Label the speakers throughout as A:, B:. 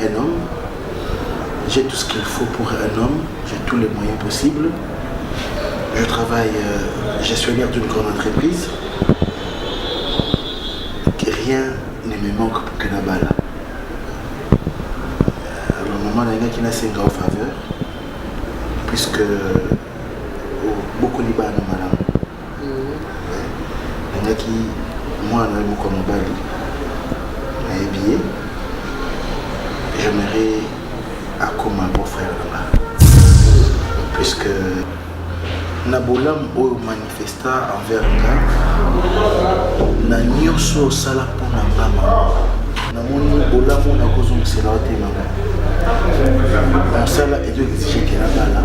A: un homme. J'ai tout ce qu'il faut pour un homme. J'ai tous les moyens possibles. Je travaille gestionnaire d'une grande entreprise. Rien ne me manque pour que Nabala. Le moment où il y a un en faveur, puisque beaucoup de gens sont malades. Il y a qui, moi, je suis comme Bali, mais j'aimerais comme un beau-frère là-bas. Puisque Nabolam ou manifesta envers na nyonso sala pour na mama na moni bolam na kozo musela ote mama on sala et Dieu exige que na bala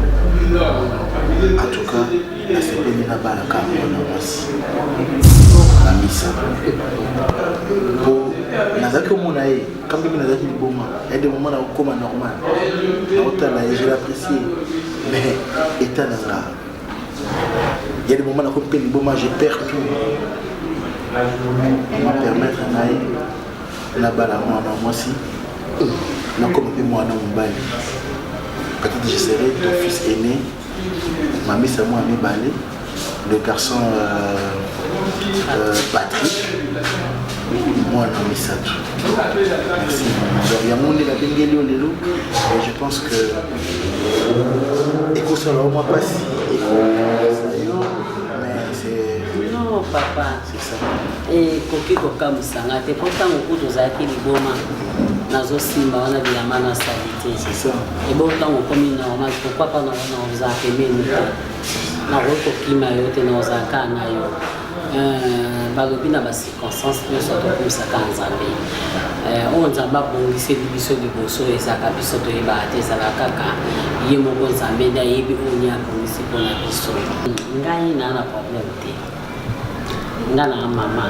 A: en tout cas la sepeli na bala ka na wasi na misa pour nazaki omona ye comme que nazaki liboma et des moments na koma normal na otala et je l'apprécie mais état na il y a des moments où je perds tout. On va permettre à la balle moi aussi. Comme moi, peut-être que je serai ton fils aîné. Ma mère, c'est moi, balé. Le garçon Patrick. Moi, non, ça tout. Merci. Il y a mon la Benguelio Lelo. Et je pense que. Écoute, ça va pas si.
B: Non, papa.
A: C'est ça.
B: Et Koki Koka Moussanga, t'es pourtant au bout de Zaki Liboma. Nazo Simba, on a dit la main à salité.
A: C'est ça.
B: Et bon, tant qu'on commis normal, pourquoi pas dans Zaki Ménita? Naro Koki Mayote, dans Zaka Nayo. Balobi na ba circonstance ne so to comme ça quand Nzambe. On Nzamba bongisi biso liboso ezaka biso to yeba te ezala kaka ye moko Nzambe da yebi onya bongisi pona biso. Ngai na problème te. Nga na mama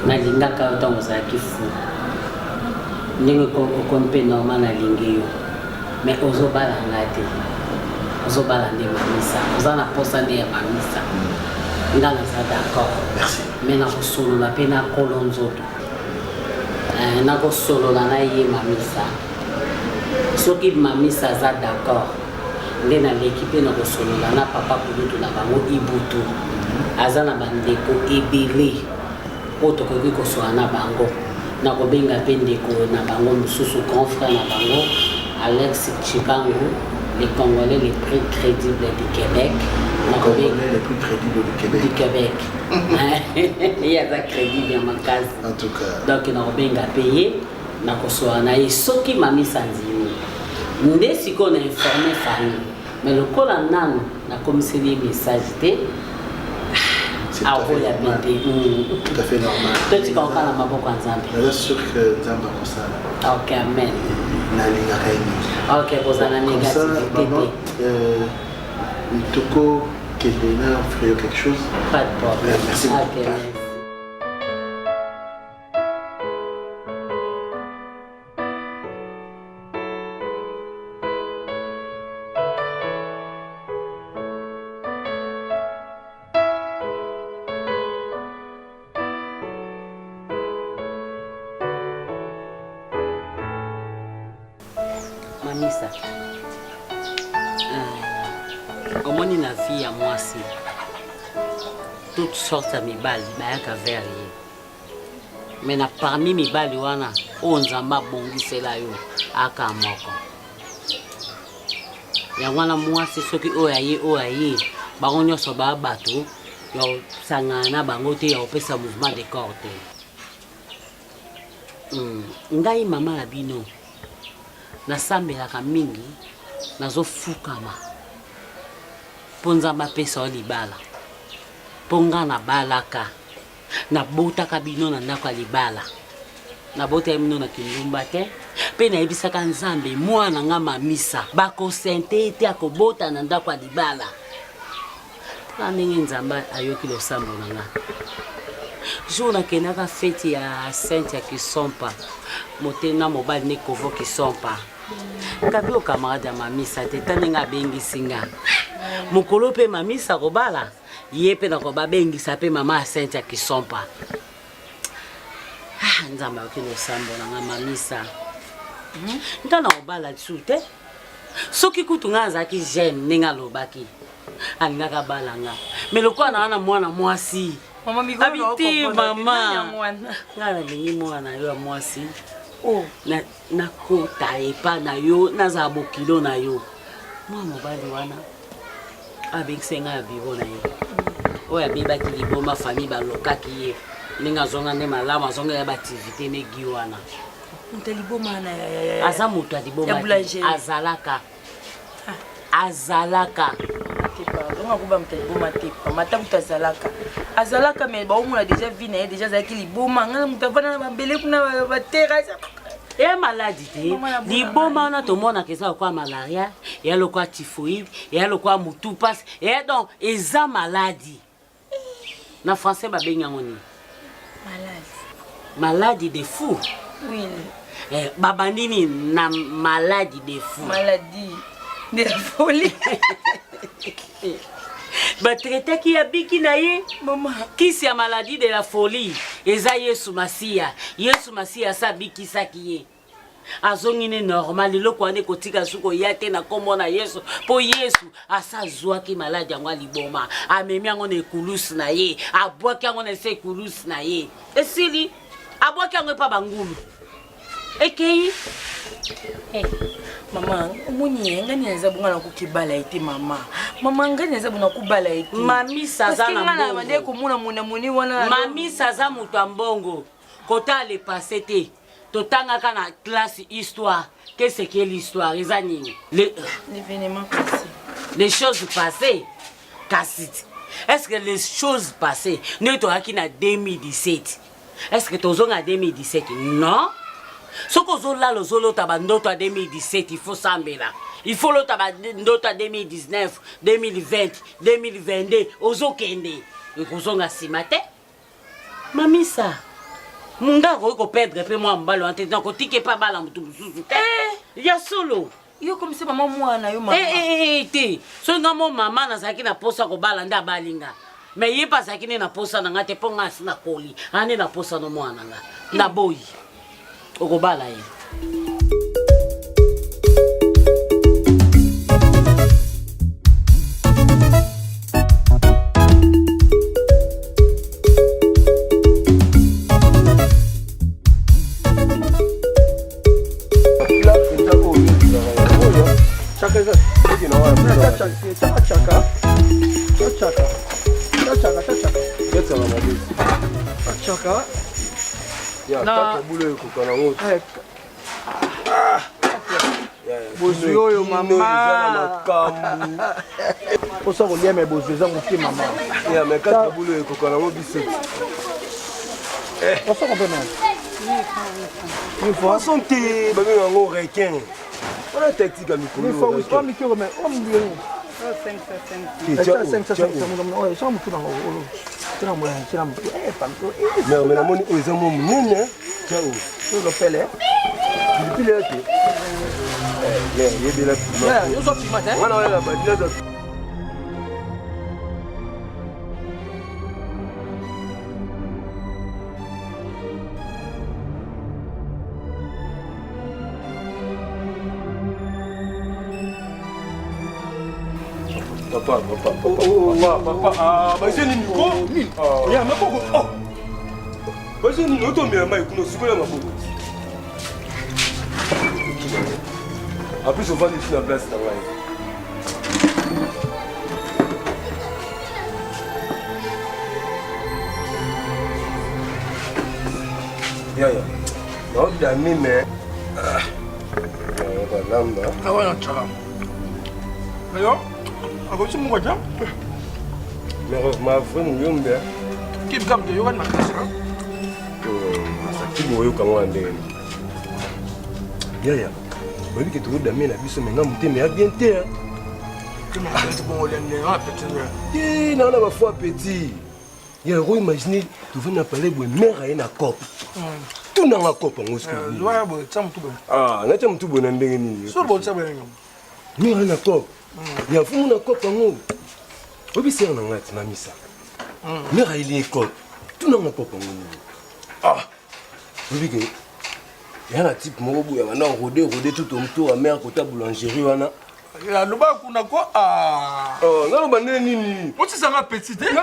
B: nalingaka ntango ozalaki fu ndenge okompe normal nalingi yo mais ozobala nga te ozobala nde mamisa oza na posa nde ya mamisa nga naza d'accord mais nakosolola mpe nakolo nzoto nakosolola na ye mamisa soki mamisa aza d'accord nde naleki mpe nakosolola na papa kulutu na bango ibutu aza na bandeko ebele oyo tokoki kosola na bango nakobenga mpe ndeko na bango mosusu grand frère na bango Alex Chibango, les Congolais les plus crédibles du Québec.
A: Les Congolais les plus crédibles du Québec.
B: Il y a des crédits dans ma case.
A: En tout cas.
B: Donc nakobenga payé nakosola na ye soki mami sanzini nde siko na informé famille mais le kola nano nakomiseli message te.
A: C'est tout à fait normal.
B: Toi, tu comprends la maboko Nzambe.
A: Je suis sûr que Nzambe a ça.
B: Ok, amen. Ok, vous avez
A: négativité. Comme ça, maman, Toko, Kelena, ferait quelque chose.
B: Pas de problème.
A: Merci beaucoup.
B: Okay. Mamisa, omoni na vie ya mwasi toutes sortes ya mibali bayaka vers ye mais na parmi mibali wana oyo Nzambe abongisela yo aka moko yango wana mwasi soki oyo aye bango nyonso baya bato ya kosangana na bango te ya kopesa mouvement de corps te. Ngai mama na bino nasambelaka mingi nazofukama mpo Nzambe apesa yo libala mpo nga nabalaka nabotaka bino na ndako ya libala nabotaka bino na kindumba te mpe nayebisaka Nzambe mwana nga mamisa bakosente ete akobota na ndako ya libala tala ndenge Nzambe ayoki losambo na nga jour nakendaka fete ya Sainte ya Kisompa motena mobali ne Kovo Kisompa kabi o camarade ya mamisa te tanenga abengisi nga mokolo mpe mamisa kobala ye mpe nakoba bengisa mpe mama ya Sainte ya Kisompa Nzambe ayoki losambo na nga mamisa Ntana obala tsute. Soki kutu nga azaki jeune ninga lobaki. Alingaka balanga. Mais lokwa na wana mwana mwasi.
C: Mama migolo
B: abiti mama. Nga na lingi mwana yo mwasi. Oh, na kota epa na yo naza bokilo na yo. Mwa mobali wana abeksenga bibo na ye. Oya bibaki liboma famille balokaki ye. Ninga zonga ne malama zonga ya activité ne giwana.
C: Ntaliboma na
B: aza mutu adiboma azalaka. Azalaka.
C: On va mtaliboma tepa mata mutu azalaka. Azalaka mais ba omuna déjà vu na déjà zaki liboma ngana mutu avana na bambele kuna ba terrasse.
B: Et maladie te liboma na to mona keza kwa malaria ya lokwa typhoïde ya lokwa mutu passe et donc eza maladie na français ba benga ngoni maladie de fou.
C: Oui.
B: Babandini na maladie de fou.
C: Maladie de folie.
B: Ba traité qui abiki na ye
C: maman
B: qui c'est maladie de la folie eza Yesu Masia sa biki sakiye azongine normal loko ane kotika suko yate na kombo na Yesu po Yesu asa zwa ki maladie yango liboma amemi yango na kulus na ye abwaki yango na se kulus na ye esili abwaki yango pa bangulu ekei
C: mama muni ngani nza bunga na kukibala ite mama ngani nza bunga kubala ite
B: mami saza na mbongo
C: mande komuna muni wana
B: mami saza mutu mbongo kota le passé te totanga kana classe histoire qu'est-ce que l'histoire ezanini
C: l'événement passé
B: les choses passées Kassit. Est-ce que les choses passées nous toaki na 2017 est-ce que tozonga 2017 non. Ce que vous avez fait en 2017, il faut s'embêter. Il faut le faire en 2019, 2020, 2022. Ozo kende. Vous avez fait matin. Mami ça. Mon gars, vous pouvez perdre peu moi en balle en tête. Donc, vous pas balle en tout. Il y a solo.
C: Yo comme c'est maman moi na yo maman.
B: Te. Ce nga mon maman na saki na posa ko balanda balinga. Mais il pas saki na posa na ngate ponga na koli. Ane na posa no mwana nga. Na boy. Okobala ye.
D: Bozoyo mama. Posa kolia me bozoza moki mama.
E: Ya me kaka bulo ekokana ngo bisetti.
D: Posa ko pena.
E: Ni façon te ba mi ngo requin. Ona tactique à mikolo.
D: Ni faut pas mikolo mais on dit. 5
E: mais la moni aux amours munene. Ciao.
D: Sur le pele.
E: Depuis là que il y a de la
D: yo so fi matin.
E: Voilà la badila de Papa. Ah, bah c'est Nico. Il y a même pas. Oh. Bah c'est Nico, toi mais ma ikuno sikola maboko. En plus on va ici la place là. Ya. Non, il a mis mais lamba.
D: Ah ouais, non, tchara. Alors, à quoi tu me regardes?
E: Mais ma frère Yombe.
D: Qui me capte de Yohan Makasa?
E: Ça qui moyo comment andé. Ya. Oui que tu veux d'amener la biso mais ngam te mais bien te.
D: Que me fait bon le néant petit.
E: Eh, non la fois petit. Ya ro imaginer tu veux n'appeler boy mère à na cop. Tout dans la cop en osco.
D: Loya bo tsam tu bo.
E: Ah, na tsam tu bo na ndenge nini.
D: So bo tsam ngam.
E: Mère na cop. Ya fumu na cop ngo. Obi se na ngati na misa. Mère il est cop. Tout dans la cop ngo. Ah. Obi que Il y a un type qui a rodé tout autour à mer côté boulangerie.
D: Le bas qu'on a quoi? Ah.
E: Oh, non, bah nini.
D: Moi c'est ça ma petite. Oh le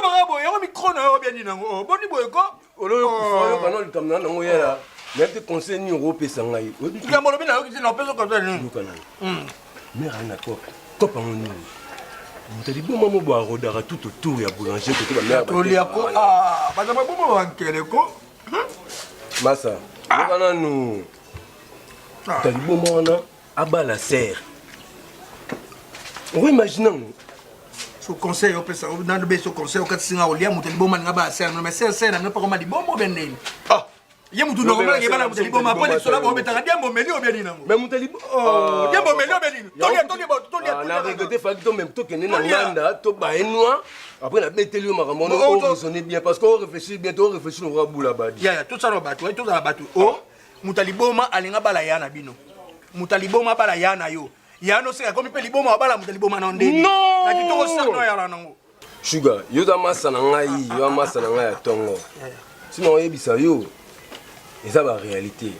D: bas boy, on micro na bien dit nango. Boni boy ko.
E: Oh le ko ba non le tamna nango ya la. Mais te conseil ni Europe sangai.
D: Tu as mon bien qui n'a pas comme ça ni.
E: Mais rien à quoi. Top en nous. Vous t'as dit bon maman boire rodara tout autour ya boulanger côté ba mer.
D: To lia ko ah, ba ba bon ba kele ko.
E: Massa. Ngana nous. T'as dit bon maman Aba la serre. On imagine.
D: Ce conseil, on peut ça. Dans le ce conseil, on s'est dit, on a dit, bon, man, aba serre. Mais serre, n'a pas comment dit, bon, ben, ah. Il y a tout normal, il y a pas de bon, ma bonne, cela, on met un bien, bon, mais on bien dit, non.
E: Mais on t'a dit,
D: oh, bien, bon, mais on bien dit.
E: On a regretté, il fallait que même toi, qu'on est dans l'anda, toi, bah, et noir. Après, on a bêté le maramon, on raisonnait bien, parce qu'on réfléchit bientôt, on réfléchit au rabou là-bas.
D: Il y a tout ça, on va tout ça, on va tout. Oh, Moutaliboma, alinga balayana bino. Mutaliboma bala yana yo. Yano se comme pe liboma bala mutaliboma na ndeni.
E: Non.
D: Na kitoko sa no ya nango.
E: Sugar, yo da masa na ngai, yo masa na ngai tongo. Sinon yebisa yo. Et ça va réalité.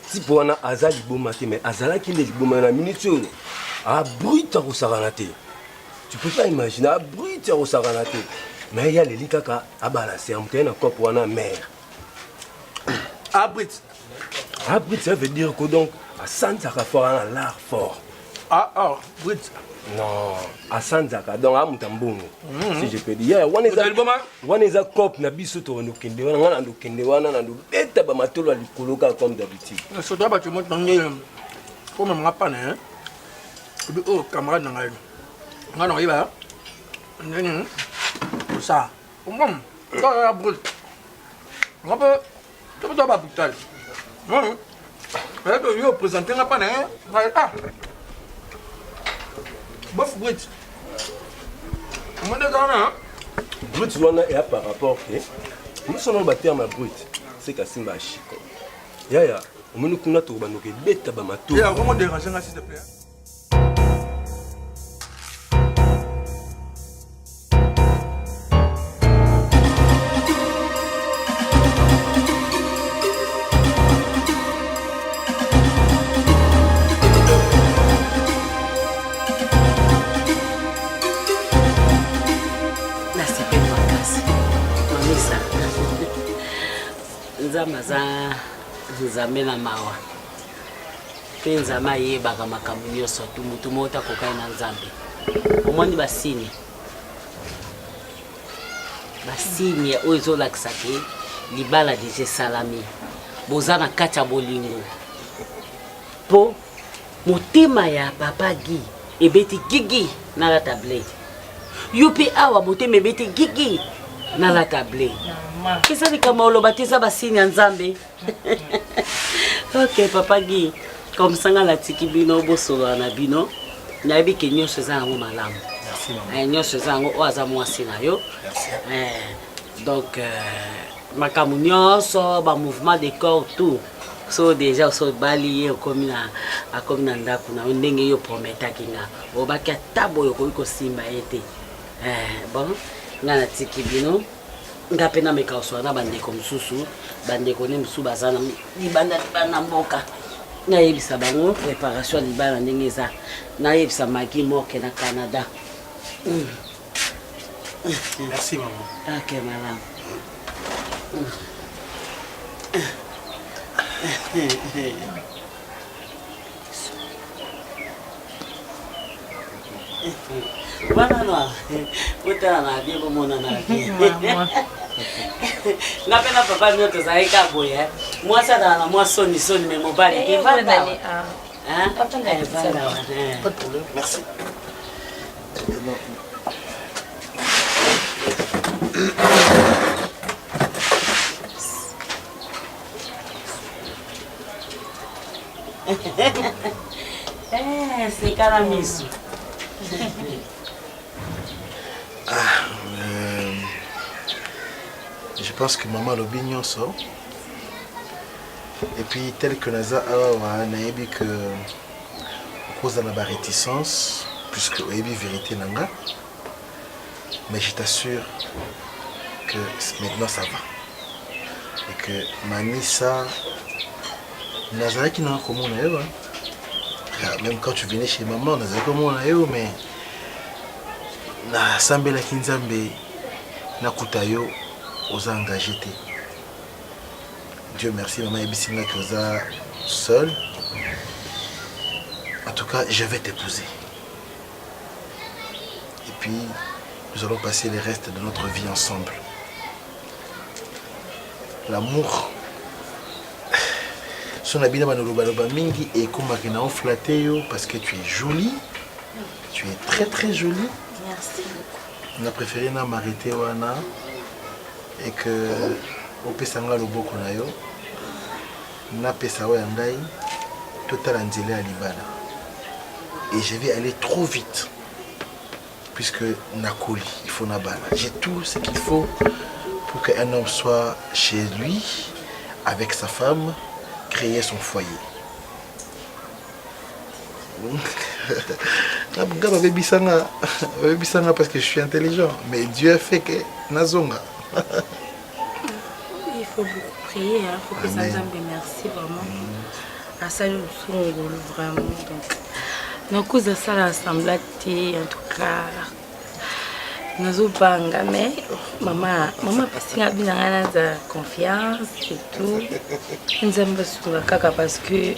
E: Si pour na azali liboma te mais azala ki liboma na minute. A bruit au saranate. Tu peux pas imaginer a bruit au saranate. Mais il y a les likaka a balancer en terre na cop wana mer.
D: A bruit.
E: A bruit ça veut dire que donc à Sanzaka fort un l'art fort.
D: Ah, Brit.
E: Non, à Sanzaka, donc à Mutambongo. Si je peux dire, on est à cop, na biso to no kende wana na kende wana na beta ba matolo ali koloka comme d'habitude.
D: Ce doit ba tu montes dans le faut même pas hein. Oh camarade na ngai. Ngana iba. Nani? Ça. Comment? Ça Brit. On peut tu peux pas putain. Non. Je vais présenter un panel. Ah! Bof Brit. Comment est-ce que
E: Brit, on a par rapport. Nous sommes battus à ma Brit. C'est qu'à Simba Chico. Yaya, on nous connaît tout le monde. Bête à Bamato.
D: Il y a vraiment des rangées, s'il te plaît.
B: Nzamaza nzambe na mawa pe nzama yebaka makambo nyonso tu mutu mota kokai na nzambe omoni basini oyo ezolakisa ke libala deja esalami boza na kati ya bolingo mpo motema ya papa Gi ebeti gigi na la tablete yo mpe awa motema ebeti gigi na la tablete. Qu'est-ce que comme on bâtit ça basine en Zambie? Ok papa Gi, comme ça la tiki bino bosolo na bino, na bi ke nyo seza ngo malamu. Merci maman. Nyo seza ngo oaza mwasi na yo. Donc makamu nyonso ba mouvement de corps tout. So déjà so bali comme na ndaku na ndenge yo prometa kinga. Obaki tabo yo ko simba ete. Bon, ngana tiki bino. Nga pena meka oswana bandeko msusu bandeko ne msusu bazana libanda mboka na yebisa bango préparation libala ndenge eza na yebisa maki moke na Canada.
D: Merci maman.
B: Ok madame. Voilà là. Putain na bien comme na bien. Na pena papa nyoto zaika boye. Moi ça dans moi soni mais mon bali et va là. Hein? Pas de
A: problème. Merci.
B: C'est caramisu.
A: Je pense que maman l'obignon sort. Et puis tel que Naza a dit que cause de la réticence, puisque il y a vérité nanga. Mais je t'assure que maintenant ça va. Et que Manissa Nazaraki n'a comment on a eu. Même quand tu venais chez maman, Nazaraki comment on a eu, mais na sambela kinzambe na kutayo osa engagé. Dieu merci, maman Ebisinga qui osa seule. En tout cas, je vais t'épouser. Et puis, nous allons passer les restes de notre vie ensemble. L'amour. Son habit na banoloba mingi et comme na on flatté parce que tu es jolie. Tu es très très jolie.
C: Merci.
A: On a préféré na m'arrêter wana et que au pesanga loboko na yo. Na pesa wa ndai total anzele à libala. Et je vais aller trop vite. Puisque Nakoli, il faut Nabala. J'ai tout ce qu'il faut pour qu'un homme soit chez lui, avec sa femme, créer son foyer. Parce que je suis intelligent. Mais Dieu a fait que Nazonga.
C: Il faut beaucoup prier, il faut que ça nous merci vraiment. À ça, nous sommes vraiment. Donc, nos causes de ça, l'assemblée, en tout cas, nous avons mais maman, parce qu'il y a bien de confiance et tout. Nous avons besoin de parce que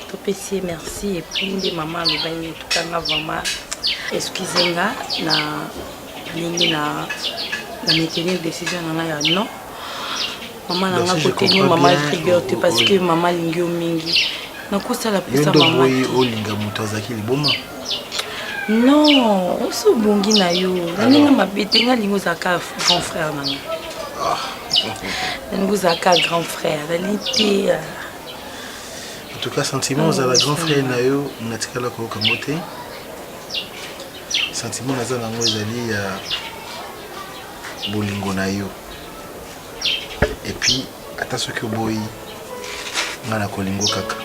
C: tout petit merci et puis maman, nous avons tout le temps vraiment excusez-moi, na maintenir décision non. Maman n'a pas côté maman trigger parce que maman lingio mingi. Na kosala pesa maman. Non, on se bongi na yo. Nani mabete nga lingo zaka grand frère nanga. Nani zaka grand frère,alité.
A: En tout cas, sentiment à la grand frère na yo, natikala ko kamote. Sentiment na za nango ezali bolingo na yo. Et puis, attention que boy, ngana kolingo kaka.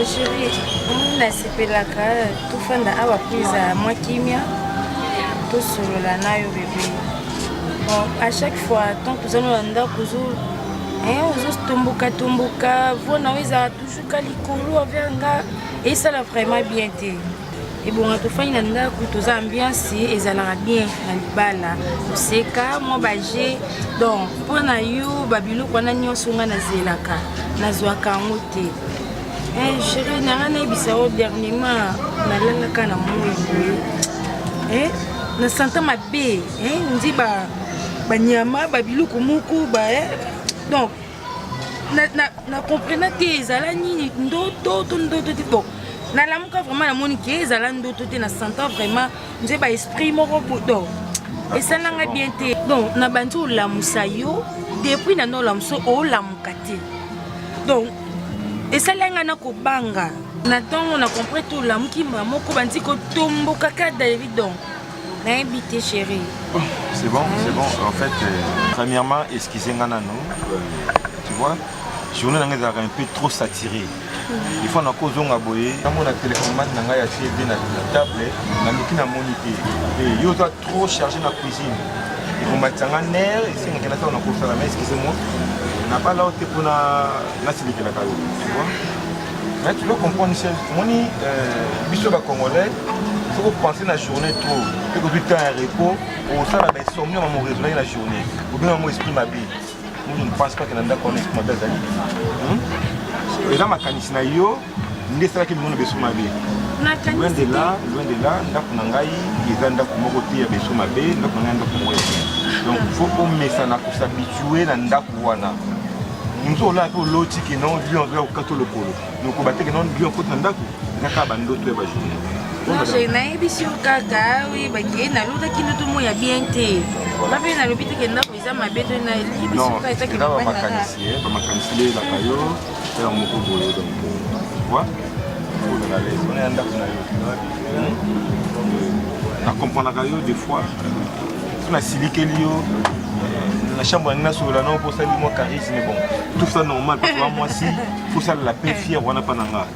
C: Chérie, on a sepelaka, tout fanda awa prise à moi kimia, tout sur la nayo bébé. Bon, à chaque fois, tant que nous allons toujours, tomboka, vous n'avez toujours qu'à l'icolo avec un gars, et ça l'a vraiment bien été. Et bon, à tout fin, il y a une ambiance, et ça l'a bien, dans le bal, c'est quand moi, j'ai, donc, pour nous, Babylou, on a mis un son à Zelaka, Nazouaka, Moté. Chérie, je suis dernièrement, je suis senti ma baie. On dit Banyama, Babilou, Kumuku, donc, na comprenant que les alani d'autres bon. Na la muka vraiment la monique les alani d'autres na sentant vraiment nous ba esprit moko donc et ça n'a bien été donc na bantu la musayo depuis na no la muso o la mukate donc et ça là na ko banga na tongo na compris tout la mukimba moko banti ko tombo kaka David donc na invité chérie.
F: C'est bon. En fait, premièrement, excusez moi tu vois, journée est un peu trop saturée. Il faut que nous aboyer. Quand on a téléphone, on a acheté la table, on a mis la monité. Et il doit trop charger la cuisine. Il faut mettre un air, et si on a fait la main, excusez-moi, on n'a pas là où pour la silique la caillou. Tu vois? Mais tu dois comprendre, Moni, Bissot Congolais, il faut penser la journée trop. Il faut que tu aies un repos, ou ça la baisse, au mieux, on va résoudre la journée. Ou bien, on exprime ma vie. Je ne pense pas que nous avons exprime ma vie. Et là, ma canisse na yo, n'est ce que nous avons besoin de ma vie. Loin de là, nous avons côté à besoin de ma vie, nous avons donc il faut qu'on mette ça pour s'habituer à Ndakuana. Nous sommes là pour l'autre qui non, lui on doit au catholique. Nous combattons que non, lui on compte Ndaku. N'a qu'à bando tout va jouer.
C: Non, j'ai naïe bisou kaka, oui, bah qui est na l'autre qui nous tout le monde a bien été. La vie na l'hôpital qui n'a pas besoin ma bête na li bisou kaka ça qui va pas na.
F: Pas ma canicier la caillou, c'est un mot pour donc tu vois. On a les on est en Ndaku na yo. On comprend la caillou des fois. On a siliqué lio. la chambre na solo non pour ça moi charisme mais bon tout ça normal parce que moi si faut ça la paix fière on a pas nanga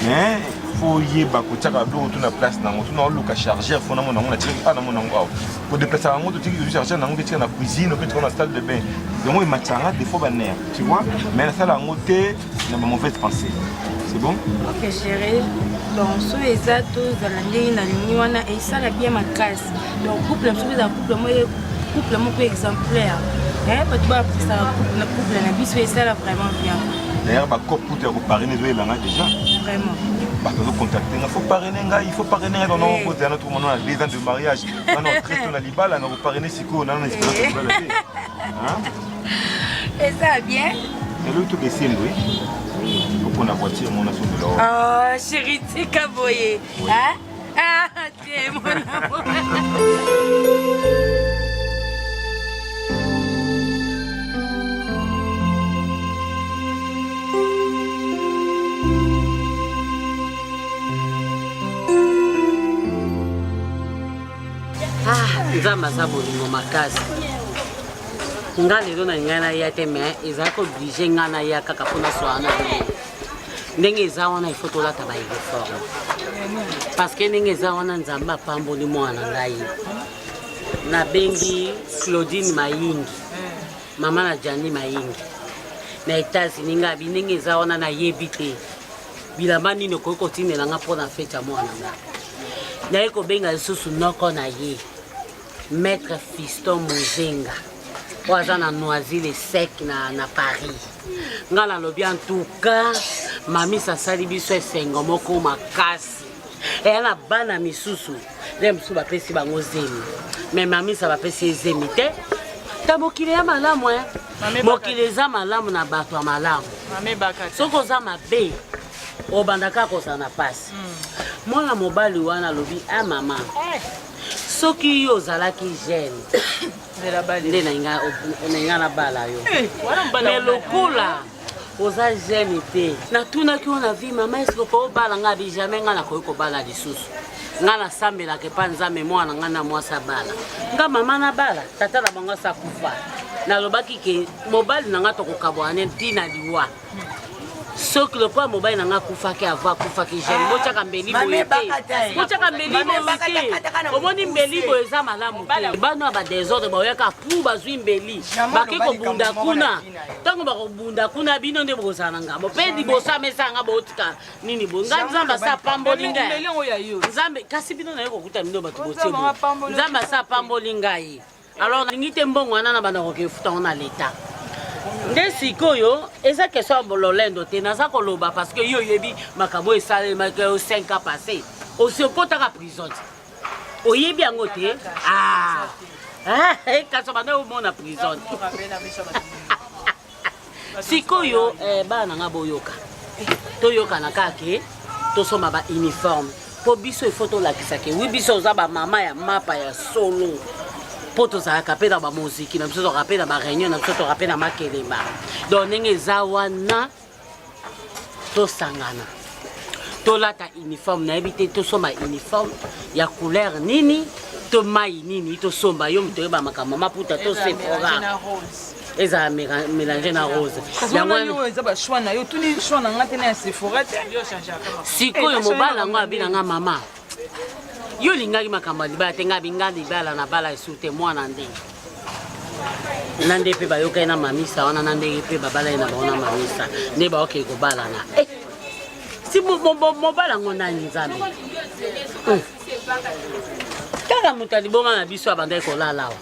F: mais faut y ba ko taka do tout na place na moto na luka chargeur faut na mona on a tiré pas na mona ngao pour déplacer la moto tu chargeur na ngao tiré na cuisine que tu dans la salle de bain donc moi il m'a tiré des fois nerf tu vois mais la salle à côté na mauvaise pensée c'est bon
C: ok chérie donc so eza to zala ndenge na lingi wana esala bien makasi donc couple so eza couple moko exemplaire bato bapesaka couple na biso esala vraiment bien
F: d'ailleurs ba couple pour te parrainer zo elanga déjà
C: vraiment
F: bah tu veux contacter il faut parrainer dans nos poser à notre moment 2 ans de mariage maintenant traite na libala na parrainer siko na espérance de la vie
C: et ça bien
F: et le tout descend oui pour la voiture mon assaut de l'or
C: oh chérie tika boye hein ah t'es mon amour
B: nzambe aza bolingo makasi nga lelo na ngai na ya te me ezalaki oblige ngai na ya kaka mpona swana ndenge eza wana ifo tolata bauniforme parce que ndenge eza wana nzambe apamboli mwana ngai nabengi Claudine Mayingi mama na Jani Mayingi na États-Unis nga bi ndenge eza wana nayebi te bilamba nini okoki kotindelanga mpona fete ya mwana nga naye kobenga lisusu noko na ye Maître Fiston Muzenga oyo na Noisy sec na Paris nga nalobi en tout cas mamisa asali biso esengo moko makasi eya na bana misusu nde mosusu bapesi bango zemi me mamisa bapesi ezemi te ta mokili ya malamu mokili eza malamu na bato ya malamu soki oza mabe obandaka kozala na pasi mwana mobali wana alobi a mama soki yo ozalaki jeune nde na nga na bala yo me lokola oza jeune te natunaki yo na vie mama eske okoki obala nga bi jamais nga nakoki kobala lisusu nga nasambelaka epa nzambe mwana nga na mwasi abala nga mama na bala tata na bango asakufa nalobaki ke mobali na nga tokokabwana ne ntina liwa soki lokola mobali na nga akufaki ava akufaki jeune botyaka mbeli boye te botyaka mbeli boye te omoni mbeli boye eza malamu te bano ya badesordre baoyaka pu bazwi mbeli bake kobunda kuna ntango bakobunda kuna bino nde bokozala na ngambo mpe liboso amesanga botika nini bo nga nzambe asa apamboli ngai nzambe kasi bino naye kokuta bino bato botie bo nzambe asa apamboli ngai alors nalingi te mbongo wana na banda kokefutango na leta nde sikoyo eza question ya bololendo te naza koloba parce que yo yebi makambo esalemaki 5 ans passé osi okotaka prison te oyebi yango te kasi banda omona prison sikoyo bana nga boyoka toyokana kake tosomba ba uniforme po biso ifo tolakisake wi biso oza bamama ya mapa ya solo po tozalaka mpe na bamoziki na biso tozalaka mpe na bareunion na biso tozalaka mpe na makelemba donc ndenge eza wana tosangana tolata uniforme nayebi te tosomba uniforme ya couleur nini to mai nini tosomba yo moto oyeba makambo maputa to Sephora eza mélange na rose sikoyo mobala yango abina nga mama yo lingaki makambo ya libala te nga binga libala na bala esu te mwana nde na nde mpe bayokaki na mamisa wana na ndenge mpe babala ye na bango na mamisa nde baokei kobalana si mobala yango nani nzambe kaka moto alibonga na biso abandaki kolala awa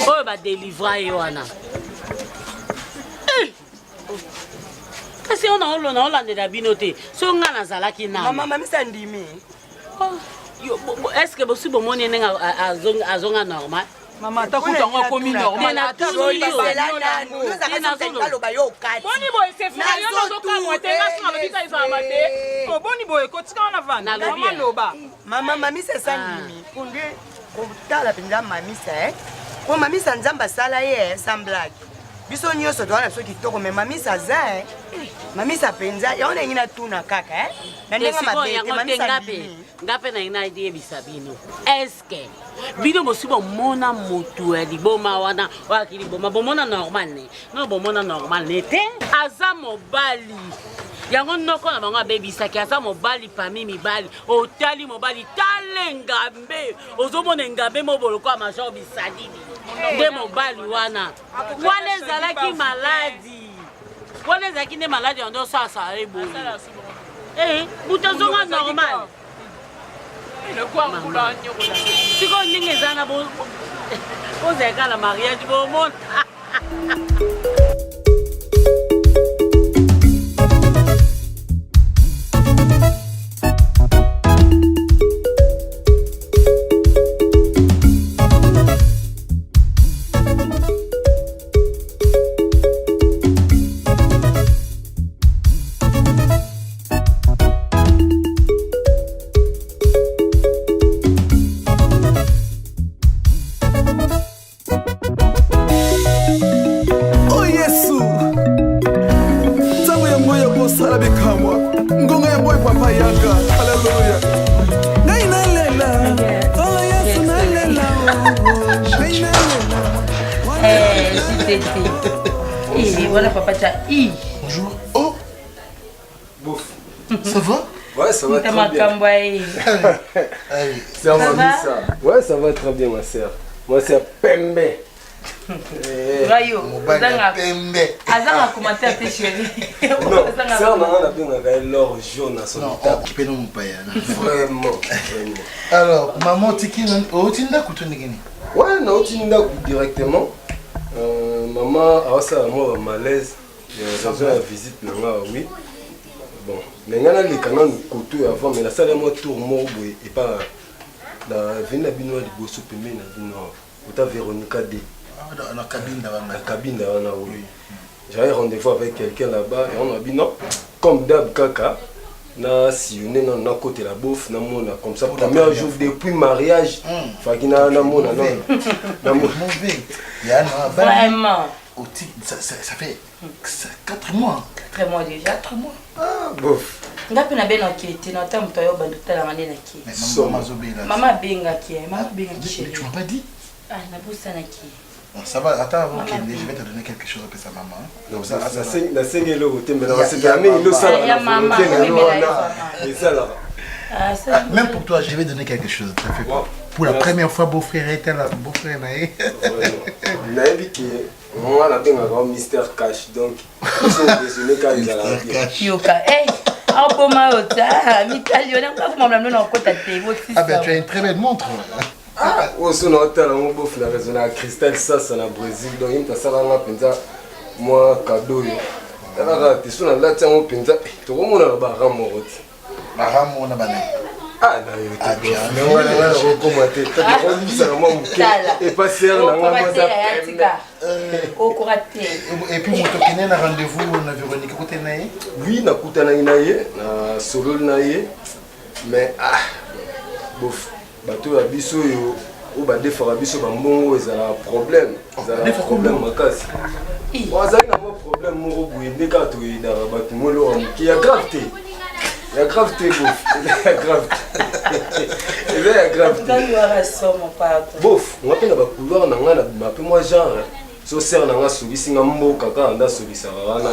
B: oyo badelivra ye wana kasi yo naolona olandela bino te so nga nazalaki
G: namamisa ndimi
B: est-ce que bosi bomoni ndenge azonga normal
G: mama takuta ngo komi normal
C: boni boye Sephora yo nozokamwa te ngasina babika ezala mate boni boye kotika wana vanda maloba
G: mama mamisa esa ndimi kunde kotala mpenza mamisa po mamisa nzambe asala ye sans blague biso nyonso towana biso kitoko me mamisa aza mamisa mpenza yango ndenge natuna kaka na ndenge mabete mamisa
B: ngape na ina yebisa bino eske bino bosi bomona motu ya liboma wana oyaki liboma bomona normal ne no bomona normal ne te aza mobali yango noko na bango abebisaki aza mobali pami mibali otali mobali tale ngambe ozomona ngambe moboloko ya major bisalili nde mobali wana ezalaki maladi wana ezalaki nde maladi yango osala eboyi butazonga normal sikoyo ndenge eza na bozalaka na mariage bomona
C: Voilà papa t'as
A: Bonjour. Oh.
E: Bof.
A: Ça va?
E: Ouais, ça va très bien.
A: Ça va
E: ça. Ouais, ça va très bien ma sœur. Moi c'est Pembe.
C: Rayo.
A: Pembe.
C: Azanga commentaire tes chérie.
E: Non, ça on a bien l'or jaune à son table.
A: Tu peux nous payer.
E: Vraiment.
A: Alors, maman tiki au tinda kutonigini.
E: Ouais, non, tinda directement. Maman a ça moi malaise. J'ai une visite oui. Bon, mais ngana les canons côté avant mais la salle moi tour moi et pas la vina bino de bosso pemé na bino. Ota Véronica D.
A: Dans la cabine d'avant.
E: La cabine d'avant oui. J'avais rendez-vous avec quelqu'un là-bas et on a dit non comme d'hab kaka na si on est dans côté la bouffe na mona comme ça premier jour depuis mariage fakina na mona non na
A: mauvais. Il y a
C: vraiment
A: ça fait 4 mois.
C: 4 mois déjà.
A: 4 mois.
E: Ah bof.
C: Ngapi na beno kiti na tamu to yo banduta la ngane na ki. Maman benga ki, maman benga ki chérie.
A: Tu m'as pas dit?
C: Ah na bossa na ki.
A: Ça va, attends avant qu'il je vais te donner quelque chose après sa maman.
E: Donc ça la sengelo hotel mais c'est jamais il le sala.
C: Ya maman,
E: et ça là.
C: Ah ça.
A: Même pour toi, je vais donner quelque chose. Ça fait quoi? Pour la première fois beau-frère était là, beau-frère naé.
E: Naïbi qui moi la benga grand mystère cash donc c'est désolé quand il a la
C: Yoka. Hey. Ah bon ma ota, Mitali, on a pas comment me non côté té,
A: ah ben tu as une très belle montre.
E: Ah, on son hôtel on bof na raison à Cristal ça na Brésil donc il t'a ça là penza moi cadeau yo. Là tu son là tiens on penza to ko mona ba ramoroti.
A: Ba ramona bana.
E: Ah là yo mais voilà je commenter tu on dit ça moi et pas serre na moi ça.
C: Au coraté.
A: Et puis mon tokiné na rendez-vous na Véronique côté naé.
E: Oui na kutana naé na solo naé mais ah bof bato ya biso yo o ba defara biso ba mbongo ezala problème makasi ozali na mo problème moko boye nde kaka toyedaka bato molo amoki ya grave te bof eza ya grave te bof nga mpe na bacouloir na nga na bima mpe mwa genre so sere na nga solisinga mboka kaka nda solisaka wana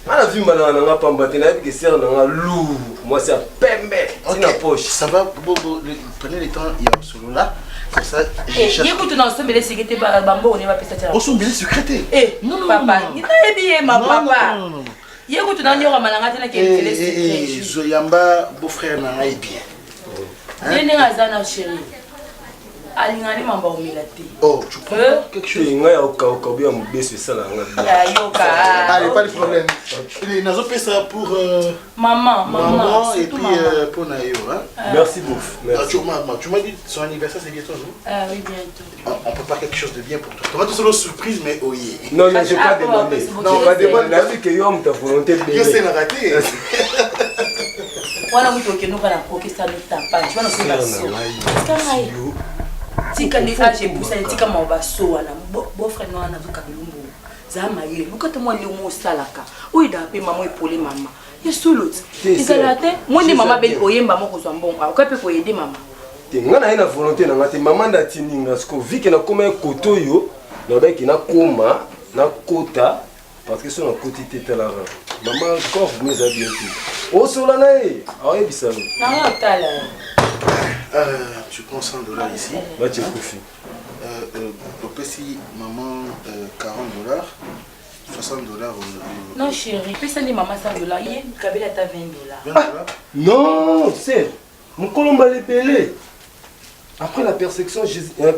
E: ana vimba na nga pamba te nayebi ke sere na nga lourd moi c'est à Pembe tina poche
A: ça va bobo prenez le temps il y a solo là comme ça
C: je cherche écoute non sombele sécurité bambo on va pesa tira
A: on sombele secrétaire
C: non papa il n'a bien ma papa non écoute non nyora malanga tena ke télé secret
A: Zoyamba beau-frère na ngai bien
C: nene ngazana chérie alingani mamba omilati
A: oh tu prends quelque chose
E: nga ya oka bien mobeso esala nga
C: ya yoka
A: allez pas de problème il nazo pesa pour maman et puis pour Nayo hein
E: merci bouf merci
A: tu m'as dit son anniversaire c'est bientôt non
C: ah oui bientôt
A: on prépare quelque chose de bien pour toi tu vas te solo surprise mais oui
E: non je pas demander non pas demander la vie que yo ta volonté de
A: je sais na raté
C: wana mtu okenuka na kokisa nitapa tu wana sema sio tika ni age pousa tika mabaso wana beau frère wana zuka bilumbu zama ye lukata mwa ndio mo salaka oida pe mama epole mama yesulot ezala te moni mama be oyemba moko zwa mbongo okape ko aider mama
E: te nga na ye na volonté na nga te mama ndatininga siko vike na koma koto yo na baki na koma na kota parce que so na koti te tala maman corps vous mes bien tout o sola na ye aye bisalo
C: na tala
A: tu prends $100 ici
E: va tu kofi
A: si maman $40 $60
C: non chérie pesa ni mama $100 ye kabela ta $20
E: non c'est mon colomba les belé après la perception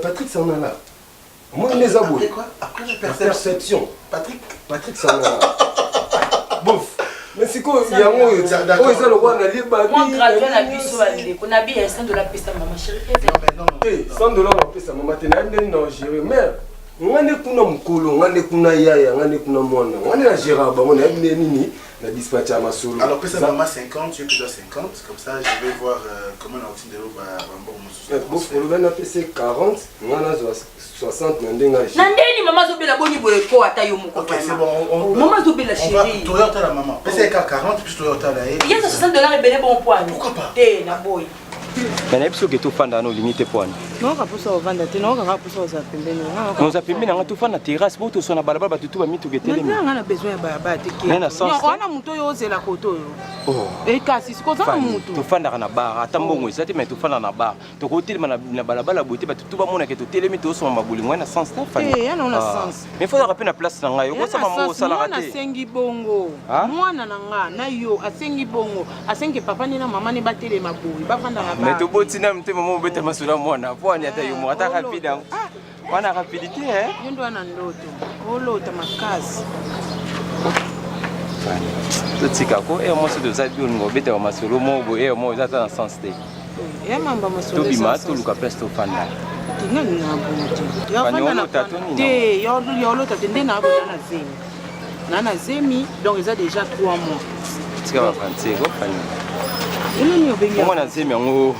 E: Patrick s'en a là moi les abonnés
A: quoi après la
E: perception
A: Patrick
E: s'en a là bouf mais c'est quoi il y a moi ça le roi na liba
C: moi gradué na biso alé qu'on a bien $100 pesa maman chérie
A: non
E: $100 pesa maman tena non gérer mais ngane kuna mkolo ngane kuna yaya ngane kuna mwana ngane na gérer ba on a bien nini la dispatch à ma solo
A: alors pesa maman 50 tu peux 50 comme ça je vais voir comment la routine de l'eau va
E: bon pour le ben a PC 40 ngana 60 ndenga
C: nandeni mama zobela boni boye ko ata yo moko
A: c'est bon
C: maman zobela chérie
A: tu regardes la maman pesa 40 puis tu regardes la
C: il y a $60 et belé bon point
A: pourquoi pas
C: te na boy
H: mais na biso ke to fanda no limite poani
G: non ka pusa ovanda te non ka pusa za pembeni
H: non za pembeni nga to fanda terrasse bo to sona balabala batutu ba mitu getele
G: mais nga na besoin ya ba te ke
H: na sens
G: on a muto yo zela koto yo
H: oh
G: et kasi siko za muto
H: to fanda na bar ata mbongo ezate mais to fanda na bar to ko telema na balabala bote batutu ba mona ke to telemi to sona mabulingo na sens ta fanda
G: eh ya na sens
H: mais faut rappeler na place na nga yo ko sama mo sala
G: rate na sengi bongo mwana na nga na yo asengi bongo asengi papa ni na mama ni batele maboyi ba fanda na bar
H: mais to botina mtema mo beta masula mwana poani ata yo mo ata rapide wana rapidité
G: yo ndo na ndoto olota makazi
H: totika ko mo se doza bion ngo beta masolo mo bo mo za ta na sens te
G: ya mamba masolo
H: to bima to luka place to fanda
G: tinga ni ngabo ya
H: fanda na tatoni
G: te yo lota tende na abona na zemi donc ils a déjà 3 mois
H: tika ba fanti ko fanda
G: ino ni obenga
H: mo na zemi ngo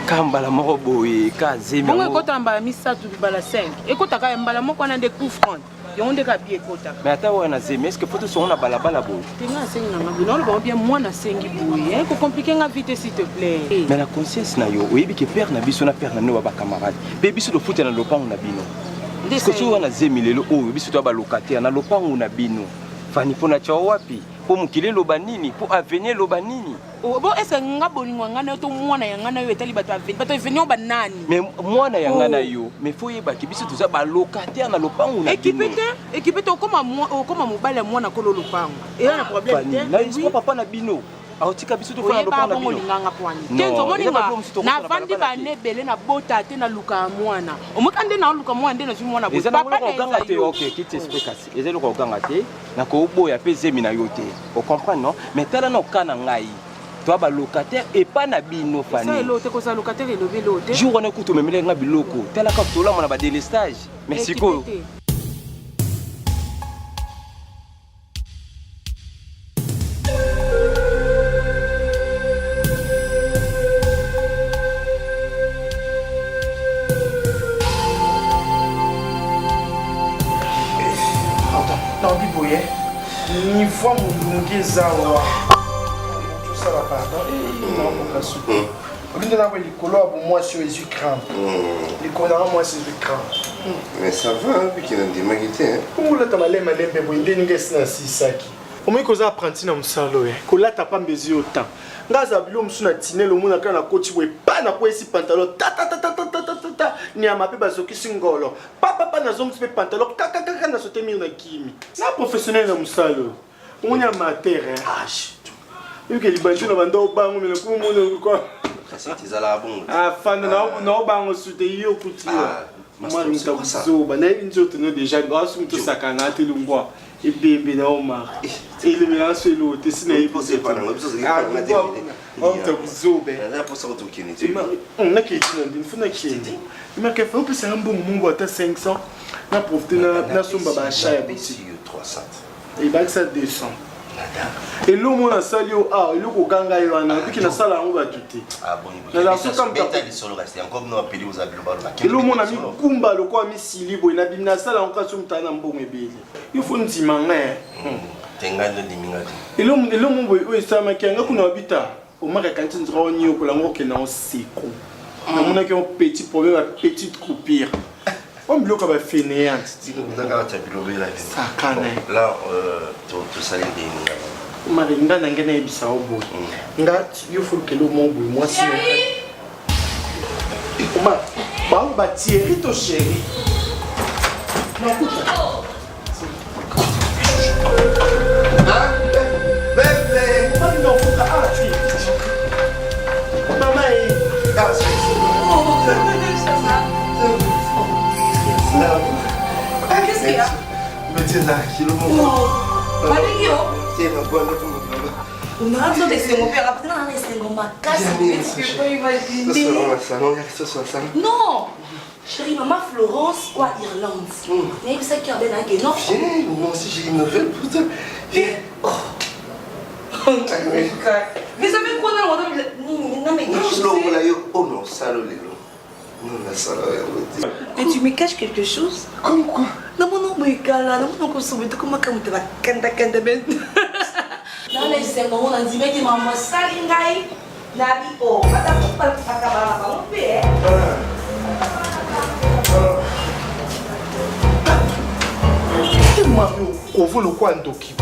H: kambala moko boye ka zemi
G: ngo ekota mbala misatu bala 5 ekota ka mbala moko na de coup franc yo nde ka bien ekota
H: mais ata wana zemi est-ce que photo sont na balabala boye
G: tinga sengi na ngabi no ba bien moi na sengi boye ko compliquer nga vite s'il te plaît
H: mais la conscience na yo oyebi ke père na biso na père na no ba camarade pe biso do futa na lopango na bino est-ce que so wana zemi lelo oyo biso to ba locataire na lopango na bino fani pona cha wapi po mukile loba nini po avenir loba nini
G: bo ese nga bolingo ngana to mwana ya ngana yo etali bato avenir ba nani
H: mais mwana ya ngana yo mais faut yeba ki biso tuza ba locataire na lopango na
G: équipe te okoma mobali ya mwana kolo lopango et na problème te
H: na isko papa na bino aotika biso to fana lopango na bino
G: nganga kwani tenzo moni na vandi ba nebele na bota te na luka mwana omukande na luka mwana nde na mwana bo
H: papa na ganga te OK kiti spécifique ezelo ko ganga te na ko boya pe zemi na yo te o comprendre non mais tala na kana ngai toi ba locataire et pas na bino fani
G: ça elote ko sa locataire elobe lote
H: jour on écoute memele nga biloko tala ka tola mona ba délestage merci ko
A: ni fois mon zawa tout ça là pardon et non mon casu on dit là les couleurs pour moi sur les écrans les couleurs moi sur les écrans
I: mais ça va puis qu'il y a des magnétés
A: comment là tu m'as l'aimé bébé il est n'importe quoi si saki comment il cause apprenti na msalo ko là t'as pas besoin autant ngaza bilo msuna tinelo mona kana coach we pa na ko esi pantalon ta ni amape bazoki singolo papa na zongi pe pantalon kaka na sote mir na kimi na professionnel na msalo on y a mater ah eu que libanjo na bando bango mele ko mona ko
I: c'est ça bon
A: ah fan na bango sute yo kuti moi nta kuzoba na njoto no déjà ngasu mto sakanga telungwa ibembe na oma ile milanso ilote sina
I: iposé pas na biso zingaka na début
A: on te kuzobe
I: na posa ko tokini
A: na kitina ndifuna kindi imake fa upesa mbongo mungu ata 500 na profiter na somba ba achat ya boutique
I: 300
A: et bac ça 200 Et l'eau, moi, sali au ah, l'eau au ganga et wana, puis qu'il a ça là, on va tout.
I: Ah bon,
A: il y a ça comme ça.
I: Encore nous appelé aux habits.
A: Et l'eau, mon ami, Kumba, le quoi, mi sili, boy, na bimna ça là, on casse un temps en bon et bébé. Il faut une timangé.
I: Tengano de mingati.
A: Et l'eau, mon boy, oui, ça m'a qu'un gars qu'on habita. Au moins, quand tu seras au niveau pour la mort qui est dans séco. On a qu'un petit problème, une petite coupure. On bloque avec fainéant.
I: Là, tu salis des
A: Maringa n'engana ebisa obo. Nga yo faut que le mon boy moi si. Oma, ba ba Thierry to chéri. Non écoute. Ah, bébé. Maman non faut pas tu. Maman est. Ah,
C: qu'est-ce qu'il y a?
I: Mais c'est là, kilo mon.
C: On a besoin de mon père. Après, on a ma casse. Tu peux imaginer. Non, chérie, maman Florence ou à Irlande. Mais ça qui a bien un non.
I: Viens, moi aussi j'ai une nouvelle pour toi. Viens.
C: Mais ça fait quoi dans le non, mais
I: oh non, ça le non, ça
C: mais tu me caches quelque chose?
I: Comme quoi?
C: Non, mon nom est là, non, mon nom est comment tu vas kanda ben. Dans les secondes, on a dit que maman salingai, nabi oh, pas on fait.
A: Mario, on veut le quoi ndoki.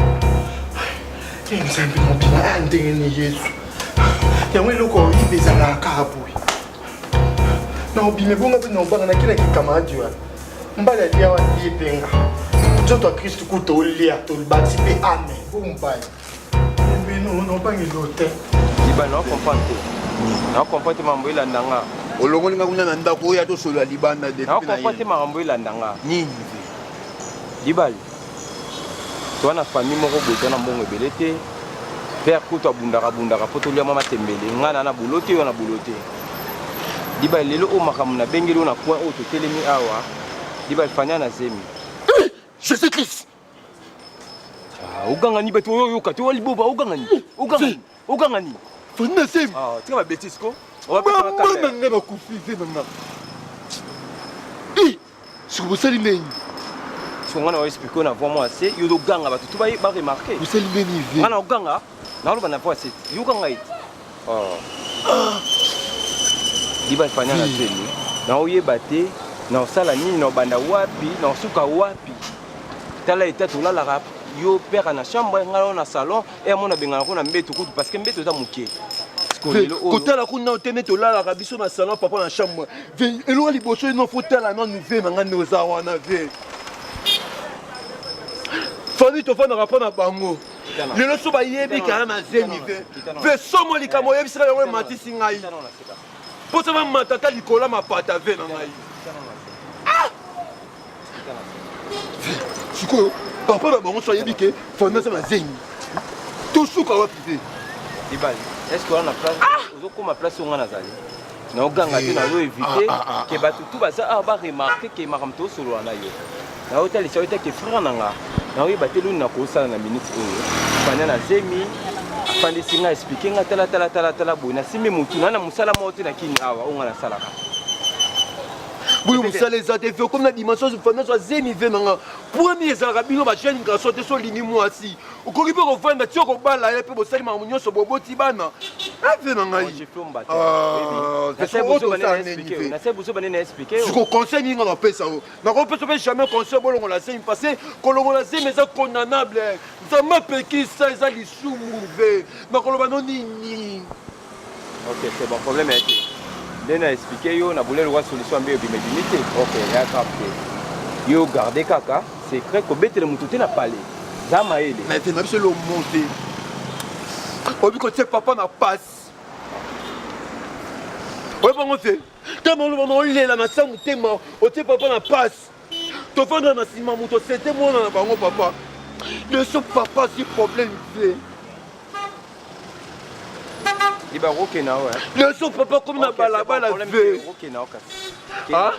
A: Et nous sommes bien bien ndengeni Yesu. Yamwe loko ibeza la kaboui. Na obime bonga pe no banga na kila kikamadi wa. Mbala dia wa lipenga. Joto Kristo kuto lia to bati pe amen. Bombai. Mais non pas une autre.
H: Liba non comprendre. Non comprendre mambo ila ndanga.
J: Olongoli ngakuna na ndako ya to solo ya libanda depuis na.
H: Non comprendre mambo ila ndanga. Nini? Libal. Toi na famille moko boto na mbongo belete. Père kuto abundaka poto lia mama tembele. Ngana na bulote yo na bulote. Libal lelo o makamu na bengelo na point o to telemi awa. Libal fanya na zemi.
J: Jésus Christ.
H: Ugangani betu yo kati wali boba ugangani. Ugangani.
J: Fonna sem.
H: Ah, tu vas bêtise ko?
J: On va pas nanga ba kufize nanga. Sur vous sali neni.
H: Si on a expliqué na voix moi assez, yo do ganga ba tu ba remarquer.
J: Vous sali neni ve.
H: Ngana uganga, na lo bana voix assez. Yo ganga it. Oh. Diba fanya na teni. Na oyeba te, na osala nini na banda wapi, na osuka wapi. Tala eta to la rap. Yo père na chambre ngalo na salon et mon abengana ko na mbeto kutu parce que mbeto ta mukie.
J: Côté la kuna oteme to la la biso na salon papa na chambre. Elo liboso no faut la non nous ve manga noza wana ve. Fani to fana rapana bango. Le lo so ba yebi kana na zemi ve. Ve somo likamo yebi sika yo mati singai. Po ça va matata likola mapata ve na ngai. Siko papa na bango so yebi ke fana ça na zemi. To suka wa pivé.
H: Dibali, est-ce qu'on a place? Ozoko ma place on a zali. Na oganga te na yo éviter que batu tout baza ba remarquer que makamto solo na yo. Na hôtel c'est hôtel que frère nanga. Na yo batelu na ko sala na minute oyo. Fanya na zemi afandi singa expliquer nga tala boina simi mutu na musala mo te na kini awa on na sala.
J: Oui, vous savez, les ATV, comme la dimension de famille, soit zémi venanga. Premier Zarabino, ma chaîne, grâce à ce ligne, moi aussi. Au corridor, on va mettre sur le bal, là, et puis vous savez, ma union sur Bobo Tibana. Ah, venanga.
H: J'ai fait un bâtard. C'est ça, vous avez expliqué.
J: Je vous conseille, on a fait ça. On ne peut jamais conseiller, on l'a fait passer, qu'on l'a fait, mais c'est condamnable. Ça m'a péqué, ça, ils ont les sous mauvais. Mais on l'a ni.
H: Ok, c'est bon, problème est. Bien expliqué, yo, na voulu voir solution bien bimedinité. Ok, il y a capté. Yo garder kaka, c'est vrai que bête le moutoté n'a pas les. Zama ele.
J: Mais c'est même le monter. Au but que tes papa n'a passe. Ouais, bon, on fait. Quand on est là, on est mort. Au tes papa n'a passe. Ton frère n'a pas ciment mouton, c'était moi, on a pas papa. Le son papa, c'est problème.
H: Il va rocker now.
J: Le son papa comme na balaba la veille.
H: Rocker now kasi.
J: Ah?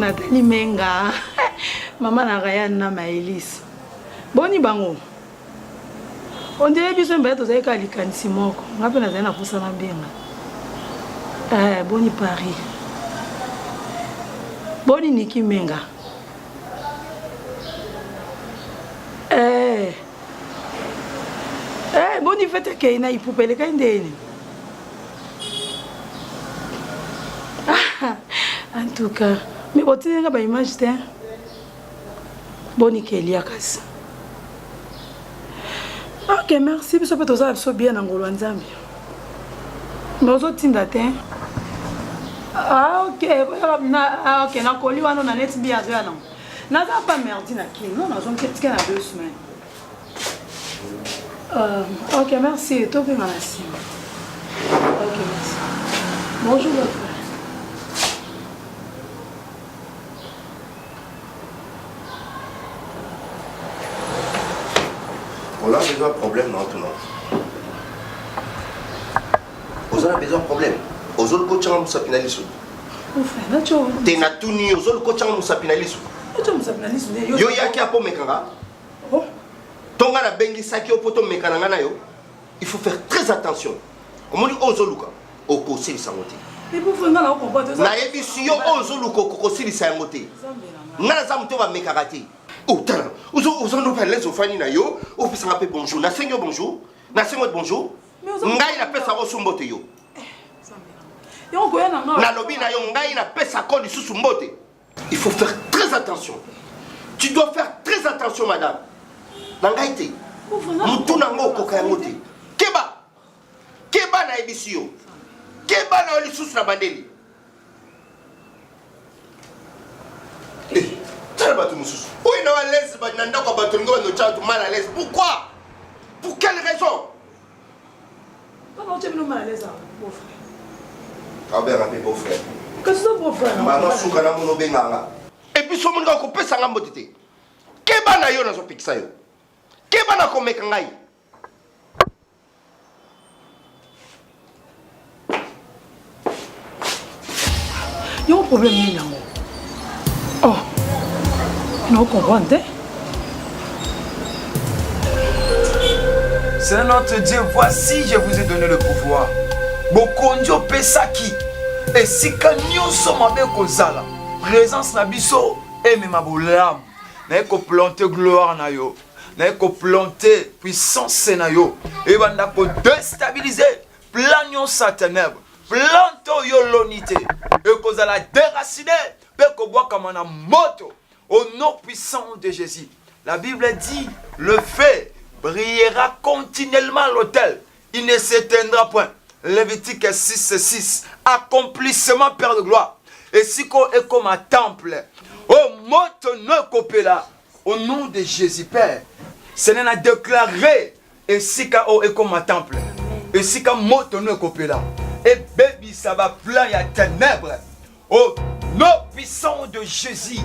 C: Nathalie Menga. Maman na Ryan na Maëlys. Boni bango. On dirait que je vais être avec Alikansi moko. On appelle na zena posa na benga. Boni Paris. Boni Niki Menga. Boni fete ke ina ipupele ka ndeni. En tout cas, mais on tient pas image t'es. Boni Kelia kasi. Ok, merci. Parce que tu as bien en Ngolo Nzambi. Nous autres tinda t'es. Ah ok, ok, na koli wana na net bien azwa non. Na za pas merdi na ki. Non, nous on qu'est-ce na 2 semaines. Ok, merci. Toi bien merci. Ok, merci. Bonjour votre frère.
I: On a besoin de problème dans tout le monde. On a besoin de problème. Aux autres coachs, on s'est pénalisé. T'es na tout ni aux autres coachs, on s'est pénalisé. Yo yaki apo mekanga. Tonga na bengi saki opoto mekanga na yo. Il faut faire très attention. On dit ozoluka au conseil sangote.
C: Mais pour vraiment la comprendre ça.
I: Na yebisu yo ozoluka au conseil sangote. Ngana zamuto ba mekarati. Oh tala. Ozo no parler zo fani na yo. O pesa ngape bonjour. Na senyo bonjour. Na senyo bonjour. Ngai na pesa osumbote yo. Na lobi na yo ngai na pesa ko lisusu mbote. Il faut faire très attention. Tu dois faire très attention madame. Nangaite. Mutu nango koka ngote. Keba. Keba na ebisio. Keba na lisusu na bandeli. Eh, tala batu mususu. Oui, na à l'aise ba nanda ko batu ngo no tcha tu mal à l'aise. Pourquoi? Pour quelle raison?
C: Comment tu es mal à l'aise mon frère?
I: Ah ben rappelez beau frère.
C: Qu'est-ce que c'est beau frère?
I: Maman souka na mono benganga. Et puis so munga ko pesa nga mbotete. Keba na yo na zo pikisa yo. Keba na ko meka ngai.
C: Il y a un problème là. Oh. Non, comprendre.
K: C'est notre Dieu. Voici, je vous ai donné le pouvoir. Bokonjo pesaki. Et si kanyo somabe kozala. Présence na biso et même abolam. Na ko planter gloire na yo. Na ko planter puissance na yo. Et banda ko déstabiliser plan sa ténèbre. Planto yo l'unité. Et kozala déraciner. Pe ko bois comme na moto. Au nom puissant de Jésus. La Bible dit, le feu brillera continuellement à l'autel. Il ne s'éteindra point. Lévitique 6:6. Accomplissement, Père de gloire. Et si qu'on est comme un temple, au moto copela, au nom de Jésus, Père, ce n'est pas déclaré. Et si qu'on est comme un temple, et si qu'on moto copela, et baby, ça va plein, il y a ténèbres. Au nom puissant de Jésus.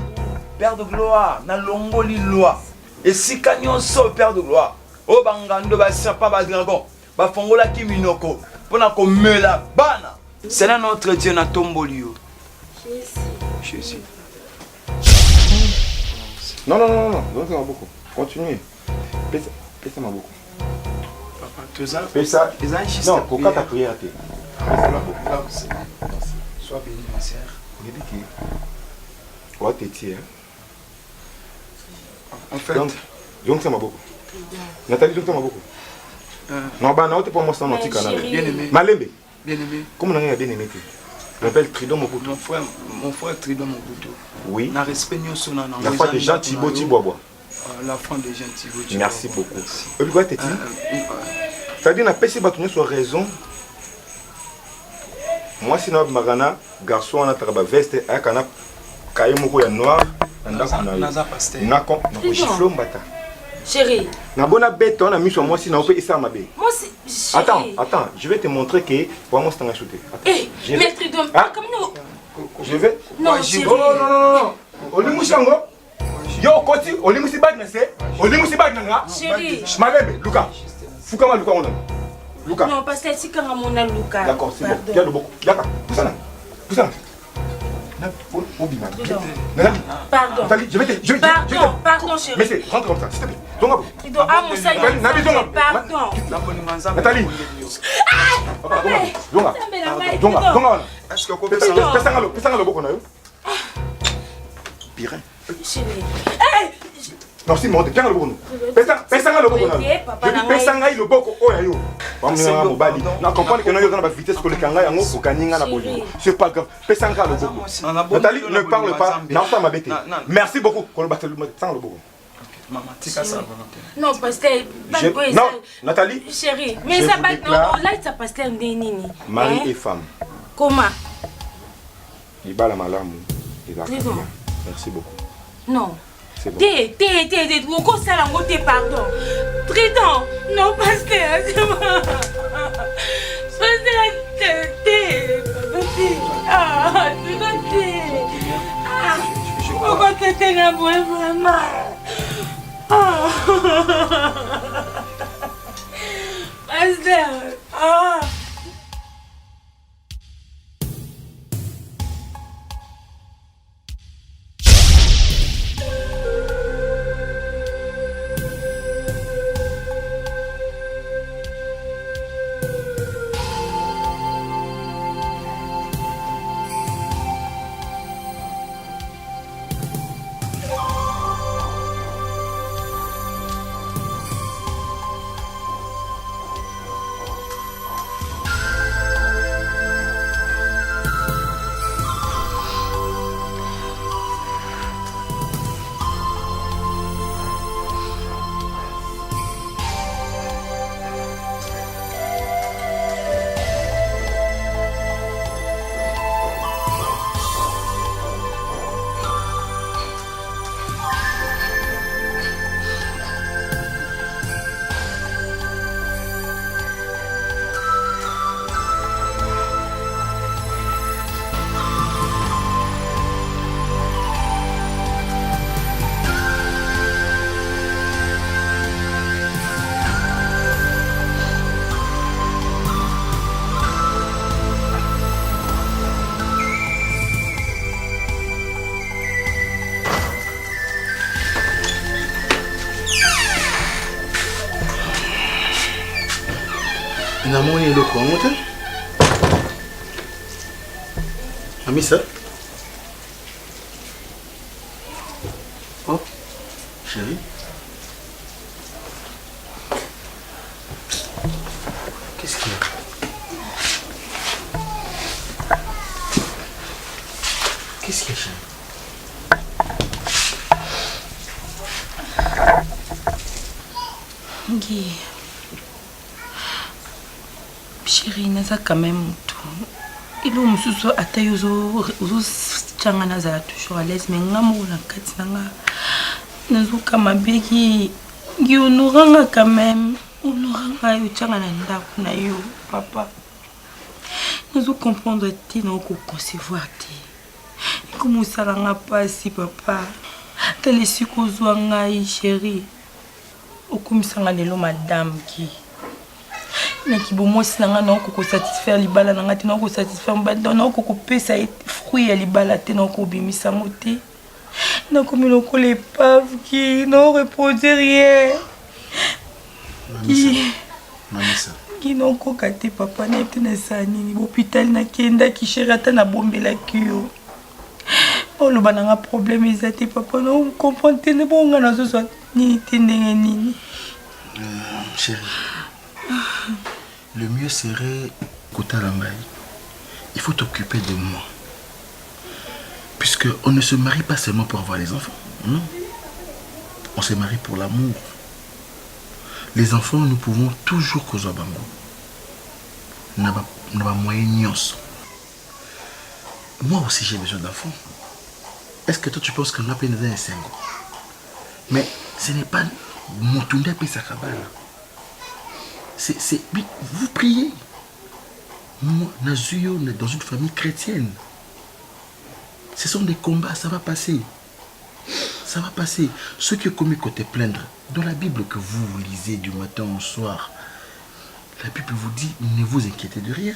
K: Père de gloire, na longoli loi. Et si kanyon so Père de gloire, o bangando ba sapa ba dragon, ba fongola kiminoko, pona ko mela bana. C'est là notre Dieu na tombolio. Jésus.
F: Non, donne-moi beaucoup. Continuez. Pèse-moi beaucoup.
K: Papa, tu as
F: Pèse-moi. Non, pourquoi ta prière t'es? Pèse-moi beaucoup.
K: Sois béni, ma sœur.
F: Oui, ouais, t'es tiers.
K: En fait,
F: donc ça m'a beaucoup. Nathalie, donc ça m'a beaucoup. Non, bah non, t'es pas moi ça dans petit canal.
K: Bien aimé.
F: Malembe.
K: Bien aimé.
F: Comment on a bien aimé? Je m'appelle Tridon Mobutu.
K: Mon frère Tridon Mobutu.
F: Oui.
K: Na respect nyoso na na.
F: La foi des gens Thibaut Tibois.
K: La foi des gens Thibaut.
F: Merci beaucoup. Et puis quoi t'es dit? C'est-à-dire na pesi batunya sur raison. Moi si na magana garçon na traba veste akana kayemoko ya noir.
C: Chérie.
F: Attends, je vais te montrer que pour moi c'est un acheté. Je vais.
C: Non, chérie.
F: Non. Olimushango. Yo koti, olimusi bag na se. Olimusi bag na.
C: Chérie.
F: Malebe, Luka. Fukama Luka on a. Luka.
C: Non, parce que si quand on a Luka.
F: D'accord, c'est bon. Regarde beaucoup. Yaka. Poussana.
C: Pardon.
J: Nathalie, je vais te...
C: Pardon, chérie.
J: Mais c'est, rentre comme ça, s'il te plaît. Donga.
C: Ah, mon saïd. Pardon.
J: Nathalie. Donga.
K: Est-ce que vous
J: pouvez le beaucoup, Pire.
C: Chérie.
J: Non, si, mon Dieu, le beaucoup. Pesanga le beaucoup. Je dis pesanga le beaucoup. Oh, yo. Non, comprendre que nous avons la vitesse que le kanga yango au kaninga na boli. C'est pas grave. Pesanga le beaucoup. Nathalie, ne parle pas. Non, ça m'a bêté. Merci beaucoup. Qu'on le batte le beaucoup.
K: Maman, tika ça.
C: Non, parce que...
J: Non, Nathalie.
C: Chérie, mais ça va... Non, là, ça passe un dénini.
J: Mari et femme.
C: Comment?
J: Il bat la malam. Merci beaucoup.
C: Non.
J: C'est bon.
C: T'es, pourquoi ça l'a goûté, pardon? Trident, non, pasteur, c'est bon. Pasteur, t'es. Ah, t'es. Ah, pourquoi t'étais un bon vraiment? Ah. Pasteur, ah.
A: namoni eloko yango te Amisa. Oh chérie, qu'est-ce qu'il y a? Qu'est-ce qu'il y a, chérie?
C: Guy, chérie, naza quand même tout. Il est au sous à taille aux changana za toujours à l'aise, mais ngamu na katinanga. Nazo kama begi, Guy honoranga quand même, honoranga yo changana nda kuna yo papa. Nazo comprendre ti na ko concevoir ti. Comment ça l'a pas si papa? T'as laissé qu'on soit chérie. Au comme ça lelo madame qui mais qui bon moi si nanga non ko satisfaire li bala nanga ti non ko satisfaire mbanda non ko pesa fruit li bala te non ko bimisa moté non comme le ko les pauvres qui non reposer rien
A: Mamisa
C: qui non ko kate papa na te na sani hôpital na kenda ki chérie na bombela kio oh le bananga problème ezate papa non comprendre te ne bon nga na zo ni tendenge nini.
A: Chérie, le mieux serait Kotalangai. Il faut t'occuper de moi. Puisque on ne se marie pas seulement pour avoir les enfants. Non. On se marie pour l'amour. Les enfants, nous pouvons toujours causer bango. N'a pas moyen. Moi aussi j'ai besoin d'enfants. Est-ce que toi tu penses qu'on a peine d'un single? Mais ce n'est pas Moutounda Pesakabala. C'est vous priez. Moi, Nazuyo, on est dans une famille chrétienne. Ce sont des combats, ça va passer. Ça va passer. Ceux qui ont commis côté plaindre, dans la Bible que vous lisez du matin au soir, la Bible vous dit, ne vous inquiétez de rien.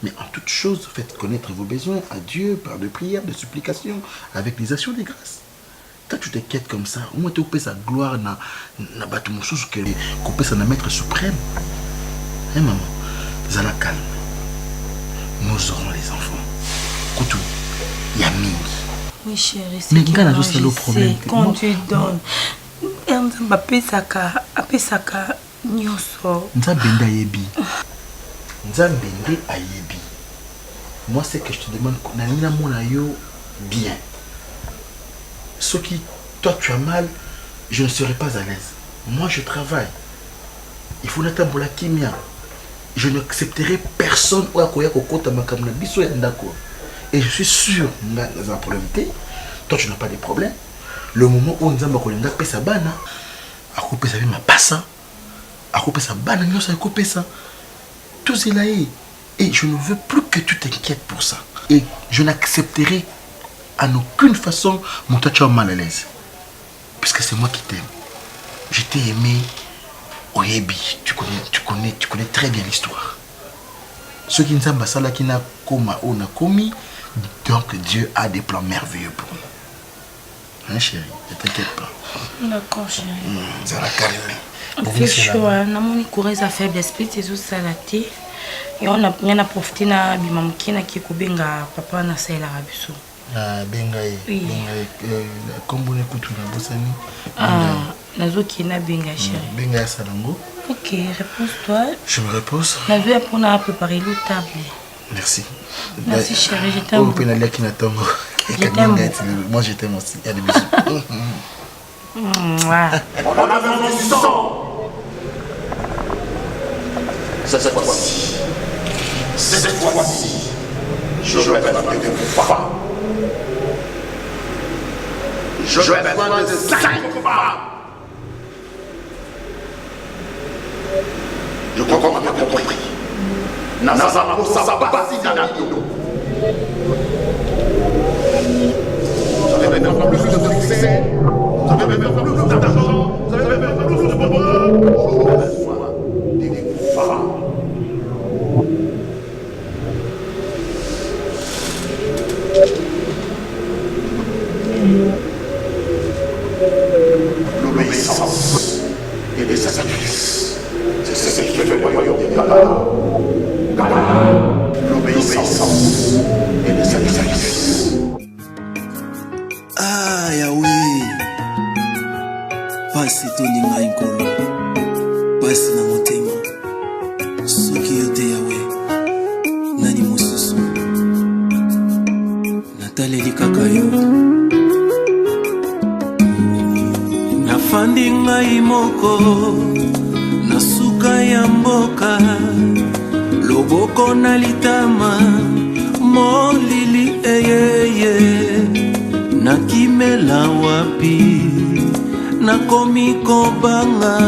A: Mais en toute chose, faites connaître vos besoins à Dieu par de prières, de supplications, avec des actions de grâce. Quand tu t'inquiètes comme ça, au moins tu peux sa gloire na batu mosusu que couper sa maître suprême. Hein maman, zala calme. Nous aurons les enfants. Koutou, Yaming.
C: Oui chérie, c'est
A: mais
C: que
A: moi je sais
C: quand tu donnes. Apesaka nyoso.
A: Nzambende ayebi. Nzambende ayebi. Moi c'est que je te demande na mona yo bien. Ce qui, toi tu as mal, je ne serai pas à l'aise. Moi je travaille. Il faut n'attendre la kimia. Je n'accepterai personne ou à koya kokota makamna biso ya ndako. Et je suis sûr dans un problème. Toi tu n'as pas de problème. Le moment où nous avons kolenga pesa bana, a coupé sa vie ma passa, a coupé sa bana, nous a coupé ça. Tout cela est. Et je ne veux plus que tu t'inquiètes pour ça. Et je n'accepterai en aucune façon mon toi tu es mal à l'aise. Puisque c'est moi qui t'aime. Je t'ai aimé au Yebi. Tu connais très bien l'histoire. Ceux qui ne savent pas ça, qui n'a commis, donc Dieu a des plans merveilleux pour nous. Hein chérie, ne t'inquiète pas.
C: D'accord chérie.
A: Ça va calmer.
C: Fais chaud, namoni courage à faible esprit, c'est tout ça la thé. Et on a profité na bimamuki na kikobenga papa na sa la rabiso.
A: Ah bengaye.
C: Oui.
A: Comme on écoute na bosani.
C: Ah, nazo ki na benga chérie.
A: Bengaye salango.
C: OK, repose-toi.
A: Je me repose.
C: Nazo pour na préparer le table.
A: Merci.
C: Merci chérie, je t'aime.
A: Moi je t'aime aussi. Il y a des bisous.
K: On en avait un instant. Cette fois-ci, je vais besoin de femmes. Je vais besoin de 5 femmes. Je crois qu'on a bien compris. Nazara pour sa base d'Anadino. Vous avez même pas plus de succès. Vous avez même pas plus d'argent. Vous avez même pas plus de bonheur. J'ai besoin des femmes. L'obéissance et les sacrifices, c'est ce qui fait le royaume de Gala. L'obéissance et les sacrifices.
L: Ah Yahweh, pasi toninga inkolo, pasi na motema, soki yote Yahweh, nani mosusu, nataleli kaka yo. Nafandi ngai moko, nasuka ya mboka, loboko na litama, molili eyeye, nakimela wapi, nakomi kobanga.